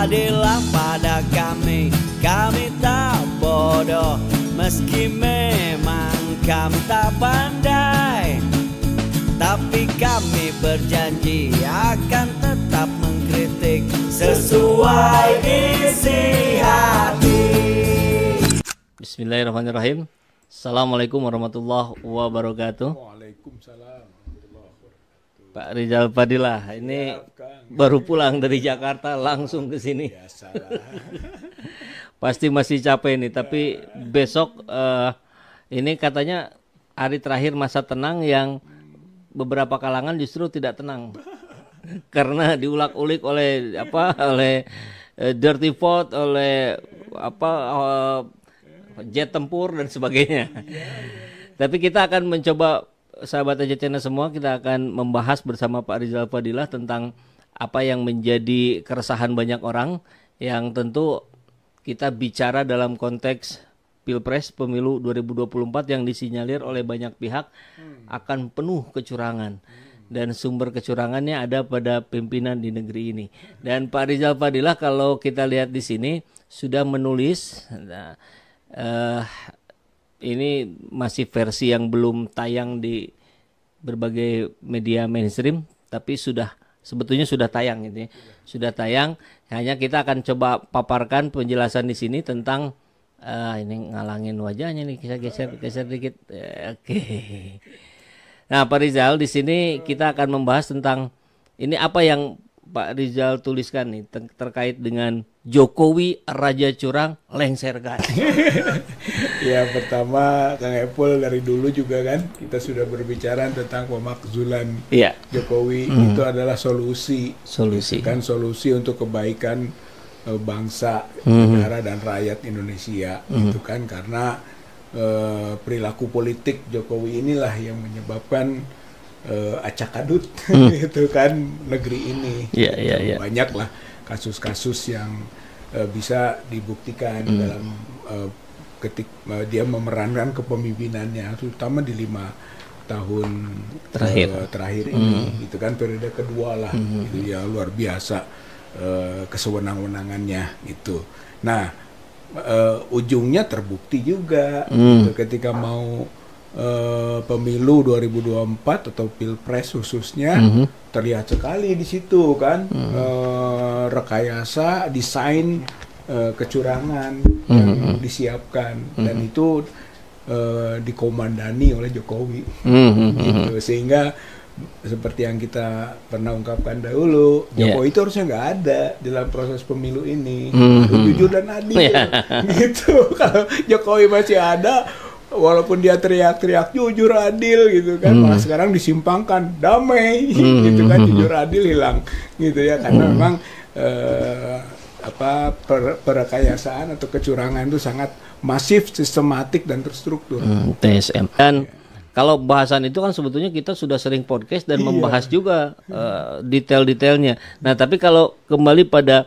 adillah pada kami, kami tak bodoh, meski memang kami tak pandai, tapi kami berjanji akan tetap mengkritik sesuai isi hati. Bismillahirrahmanirrahim. Assalamualaikum warahmatullahi wabarakatuh. Waalaikumsalam warahmatullahi wabarakatuh. Pak Rizal Fadilah, ini baru pulang dari Jakarta langsung ke sini. Biasalah. Pasti masih capek nih, tapi besok ini katanya hari terakhir masa tenang yang beberapa kalangan justru tidak tenang. Karena diulak-ulik oleh dirty vote, oleh jet tempur dan sebagainya. Tapi kita akan mencoba, sahabat AJ Channel semua, kita akan membahas bersama Pak Rizal Fadilah tentang apa yang menjadi keresahan banyak orang, yang tentu kita bicara dalam konteks Pilpres pemilu 2024 yang disinyalir oleh banyak pihak akan penuh kecurangan. Dan sumber kecurangannya ada pada pimpinan di negeri ini. Dan Pak Rizal Fadilah kalau kita lihat di sini sudah menulis, ini masih versi yang belum tayang di berbagai media mainstream, tapi sebetulnya sudah tayang gitu ya. Sudah tayang, hanya kita akan coba paparkan penjelasan di sini tentang ini ngalangin wajahnya nih, kita geser dikit. Oke. Nah, Pak Rizal, di sini kita akan membahas tentang ini apa yang Pak Rizal tuliskan nih terkait dengan Jokowi Raja Curang lengserkan. Ya, pertama Kang Epul, dari dulu juga kan kita sudah berbicara tentang pemakzulan Jokowi. Itu adalah solusi kan, solusi untuk kebaikan bangsa, negara dan rakyat Indonesia. Itu kan karena perilaku politik Jokowi inilah yang menyebabkan acak-adut itu kan negeri ini. Banyak lah kasus-kasus yang bisa dibuktikan dalam ketika dia memerankan kepemimpinannya, terutama di 5 tahun terakhir ini. Itu kan periode kedua lah, itu ya luar biasa kesewenang-wenangannya itu. Nah, ujungnya terbukti juga gitu, ketika mau pemilu 2024 atau Pilpres khususnya, terlihat sekali di situ kan rekayasa desain kecurangan yang disiapkan, dan itu dikomandani oleh Jokowi gitu. Sehingga seperti yang kita pernah ungkapkan dahulu, Jokowi itu harusnya nggak ada dalam proses pemilu ini, jujur dan adil gitu. Kalau Jokowi masih ada, walaupun dia teriak-teriak jujur adil gitu kan, malah sekarang disimpangkan damai gitu kan, jujur adil hilang gitu ya, karena memang perekayasaan atau kecurangan itu sangat masif, sistematik dan terstruktur. TSM. Dan kalau bahasan itu kan sebetulnya kita sudah sering podcast dan membahas juga detail-detailnya. Nah, tapi kalau kembali pada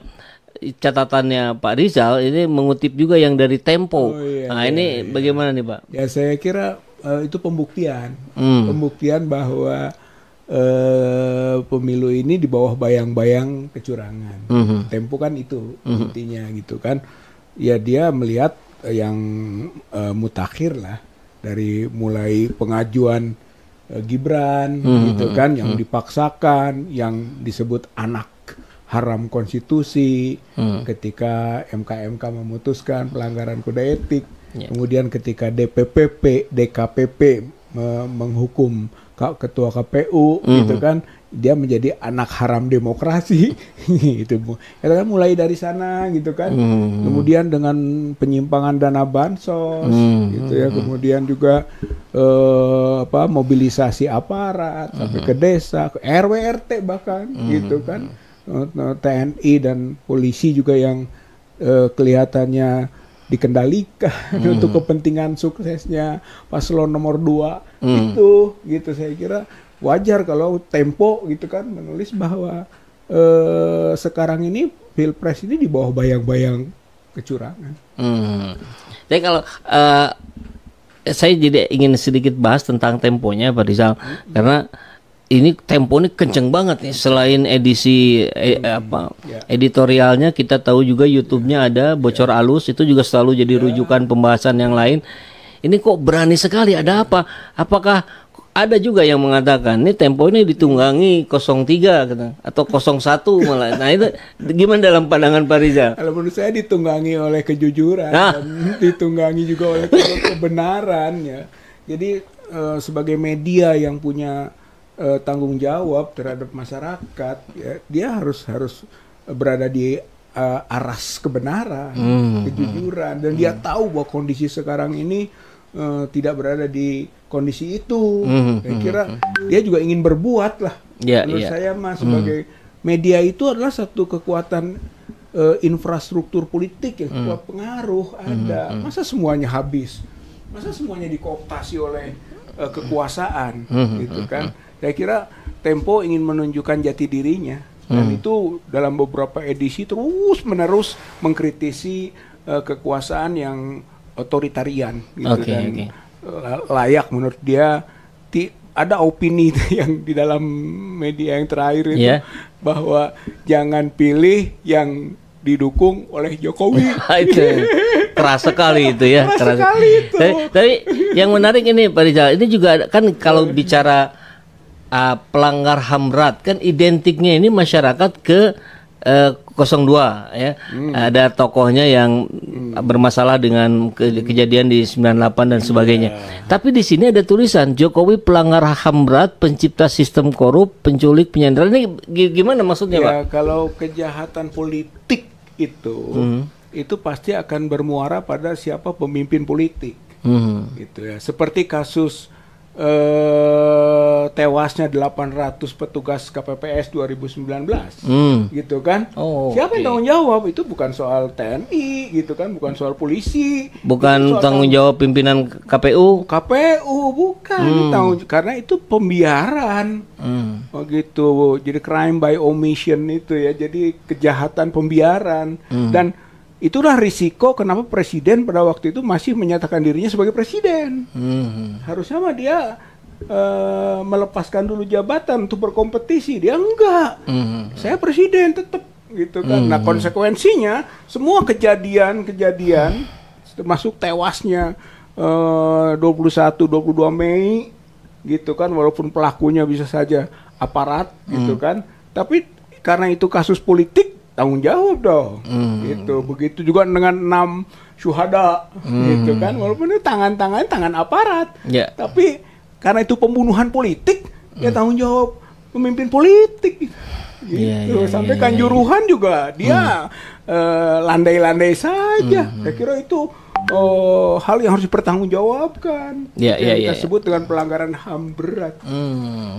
catatannya Pak Rizal, ini mengutip juga yang dari Tempo. Ini bagaimana nih Pak? Ya, saya kira itu pembuktian bahwa pemilu ini di bawah bayang-bayang kecurangan. Tempo kan itu intinya gitu kan. Ya, dia melihat yang mutakhir lah, dari mulai pengajuan Gibran gitu kan, yang dipaksakan, yang disebut anak haram konstitusi, ketika MK memutuskan pelanggaran kode etik, kemudian ketika DKPP menghukum ketua KPU gitu kan, dia menjadi anak haram demokrasi gitu. Itu kan mulai dari sana gitu kan. Kemudian dengan penyimpangan dana bansos gitu ya, kemudian juga mobilisasi aparat sampai ke desa, ke RW RT bahkan gitu kan. TNI dan polisi juga yang kelihatannya dikendalikan untuk kepentingan suksesnya paslon nomor 2 itu gitu. Saya kira wajar kalau Tempo gitu kan menulis bahwa sekarang ini Pilpres ini di bawah bayang-bayang kecurangan. Jadi kalau saya jadi ingin sedikit bahas tentang temponya Pak Rizal, karena ini Tempo ini kenceng banget nih. Selain edisi editorialnya, kita tahu juga YouTube-nya ada Bocor Alus, itu juga selalu jadi rujukan pembahasan yang lain. Ini kok berani sekali, ada apa? Apakah ada juga yang mengatakan ini Tempo ini ditunggangi 03 atau 01 malah. Nah itu gimana dalam pandangan Pak Rizal? Kalau menurut saya ditunggangi oleh kejujuran, dan ditunggangi juga oleh kebenaran ya. Jadi sebagai media yang punya tanggung jawab terhadap masyarakat, ya, dia harus berada di aras kebenaran, kejujuran, dan dia tahu bahwa kondisi sekarang ini tidak berada di kondisi itu. Saya kira dia juga ingin berbuat lah. Menurut saya mas sebagai media itu adalah satu kekuatan infrastruktur politik yang kuat, pengaruh ada. Masa semuanya habis? Masa semuanya dikooptasi oleh kekuasaan, gitu kan? Saya kira Tempo ingin menunjukkan jati dirinya, dan itu dalam beberapa edisi terus menerus mengkritisi kekuasaan yang otoritarian, gitu, dan layak menurut dia. Ada opini yang di dalam media yang terakhir itu bahwa jangan pilih yang didukung oleh Jokowi. Itu keras sekali itu ya. Keras sekali itu. Tapi yang menarik ini Pak Rizal, ini juga kan kalau bicara pelanggar HAM berat kan identiknya ini masyarakat ke 02 ya. Ada tokohnya yang bermasalah dengan kejadian di 98 dan sebagainya. Tapi di sini ada tulisan Jokowi pelanggar HAM berat, pencipta sistem korup, penculik, penyanderaan. Ini gimana maksudnya, Pak? Ya, kalau kejahatan politik itu pasti akan bermuara pada siapa pemimpin politik. Gitu ya. Seperti kasus tewasnya 800 petugas KPPS 2019, gitu kan? Siapa yang tanggung jawab? Itu bukan soal TNI, gitu kan? Bukan soal polisi, bukan tanggung jawab pimpinan KPU. Bukan karena itu pembiaran, gitu. Jadi crime by omission itu ya, jadi kejahatan pembiaran. Dan itulah risiko kenapa presiden pada waktu itu masih menyatakan dirinya sebagai presiden. Harusnya mah dia melepaskan dulu jabatan untuk berkompetisi. Dia enggak. Saya presiden tetap, gitu kan. Nah, konsekuensinya semua kejadian termasuk tewasnya 22 Mei, gitu kan, walaupun pelakunya bisa saja aparat, gitu kan. Tapi karena itu kasus politik, tanggung jawab dong, gitu. Begitu juga dengan 6 syuhada, gitu kan, walaupun itu tangan aparat, tapi karena itu pembunuhan politik, ya tanggung jawab pemimpin politik, gitu. Sampai Kanjuruhan juga dia landai-landai saja. Saya kira itu hal yang harus dipertanggungjawabkan. Kita sebut dengan pelanggaran HAM berat.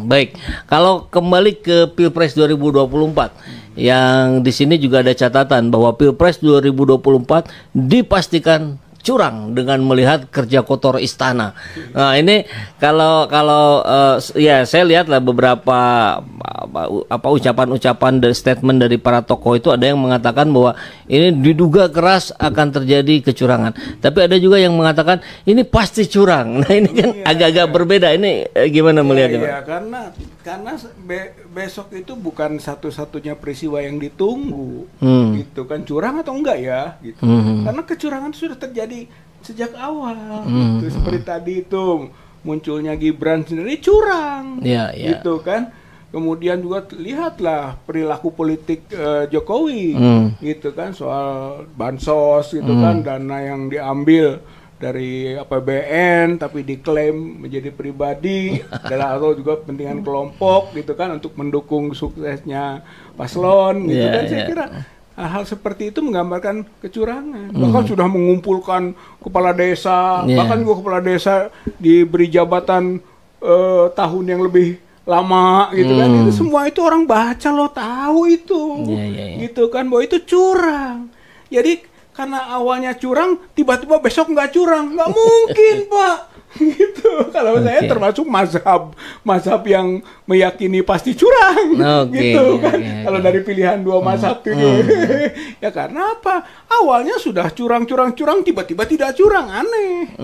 Baik, kalau kembali ke Pilpres 2024. Yang di sini juga ada catatan bahwa Pilpres 2024 dipastikan curang dengan melihat kerja kotor istana. Nah, ini kalau ya saya lihatlah beberapa ucapan-ucapan dan statement dari para tokoh itu, ada yang mengatakan bahwa ini diduga keras akan terjadi kecurangan. Tapi ada juga yang mengatakan ini pasti curang. Nah, ini kan agak-agak berbeda. Ini gimana melihatnya, Pak? Ya, karena besok itu bukan satu-satunya peristiwa yang ditunggu, gitu kan, curang atau enggak ya, gitu. Karena kecurangan sudah terjadi sejak awal, gitu. Seperti tadi itu munculnya Gibran sendiri curang, gitu kan. Kemudian juga lihatlah perilaku politik Jokowi, gitu kan, soal bansos, gitu kan, dana yang diambil dari APBN tapi diklaim menjadi pribadi atau juga kepentingan kelompok, gitu kan, untuk mendukung suksesnya paslon, gitu kan. Saya kira hal seperti itu menggambarkan kecurangan. Bahkan sudah mengumpulkan kepala desa, bahkan juga kepala desa diberi jabatan tahun yang lebih lama, gitu kan. Itu semua itu orang baca, lo tahu itu, gitu kan, bahwa itu curang. Jadi karena awalnya curang, tiba-tiba besok nggak curang, nggak mungkin, Pak. Gitu. Kalau saya termasuk mazhab yang meyakini pasti curang, gitu kan. Kalau dari pilihan 2 mazhab itu, ya karena apa? Awalnya sudah curang, tiba-tiba tidak curang, aneh.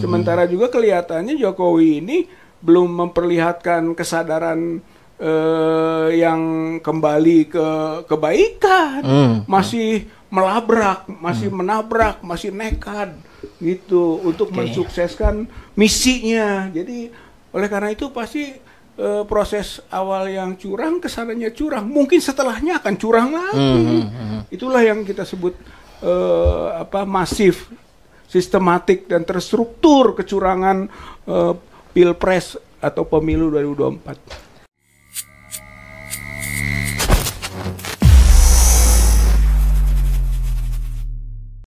Sementara juga kelihatannya Jokowi ini belum memperlihatkan kesadaran yang kembali ke kebaikan, masih melabrak, masih menabrak, masih nekat gitu untuk mensukseskan misinya. Jadi oleh karena itu pasti proses awal yang curang, kesananya curang, mungkin setelahnya akan curang lagi. Itulah yang kita sebut masif, sistematik dan terstruktur kecurangan pilpres atau pemilu 2024.